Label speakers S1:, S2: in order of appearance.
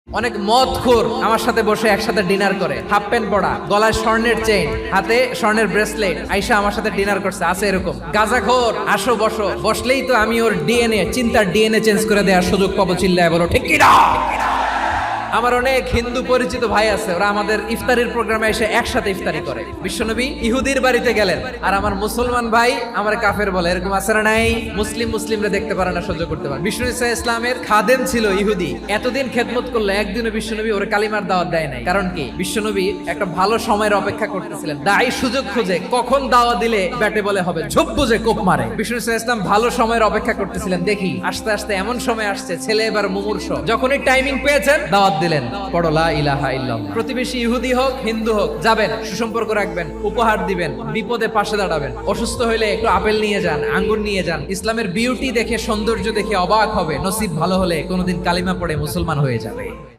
S1: অনেক মদখোর আমার সাথে বসে একসাথে ডিনার করে, হাফ প্যান্ট পরা, গলায় স্বর্ণের চেইন, হাতে স্বর্ণের ব্রেসলেট, আইসা আমার সাথে ডিনার করছে, আছে এরকম। গাঁজাখোর আসো বসো, বসলেই তো আমি ওর ডিএনএ, চিন্তার ডিএনএ চেঞ্জ করে দেওয়ার সুযোগ পাবো, চিল্লায় বলো ঠিক কি না? আমার অনেক হিন্দু পরিচিত ভাই আছে, ওরা আমাদের ইফতারির প্রোগ্রামে এসে একসাথে ইফতারি করে। বিশ্বনবী ইহুদির বাড়িতে গেলেন, আর আমার মুসলমান ভাই আমার কাফের বলে, এরকম আছে না নাই? মুসলিমরা দেখতে পারে না, সহ্য করতে পারে। বিষ্ণু ইসা ইসলামের খাদেম ছিল ইহুদি, এতদিন খেদমত করলো, একদিনও বিশ্বনবী ওর কালিমার দাওয়াত দেয় নাই। কারণ কি? বিশ্বনবী একটা ভালো সময়ের অপেক্ষা করতেছিলেন, দায়ী সুযোগ খুঁজে কখন দাওয়া দিলে ব্যাটে বলে হবে, ঝোপ বুঝে কোপ মারে। বিষ্ণু ইসা ইসলাম ভালো সময়ের অপেক্ষা করতেছিলেন, দেখি আস্তে আস্তে এমন সময় আসছে, ছেলে এবার মুমূর্ষ, যখনই টাইমিং পেয়েছেন দাওয়াত দিলেন, পড়ো লা ইলাহা ইল্লাল্লাহ। প্রতিবেশী ইহুদি হোক হিন্দু হোক, যাবেন, সুসম্পর্ক রাখবেন, উপহার দিবেন, বিপদে পাশে দাঁড়াবেন, অসুস্থ হইলে একটু আপেল নিয়ে যান, আঙ্গুর নিয়ে যান। ইসলামের বিউটি দেখে, সৌন্দর্য দেখে অবাক হবে, নসিব ভালো হলে কোনোদিন কালিমা পড়ে মুসলমান হয়ে যাবে।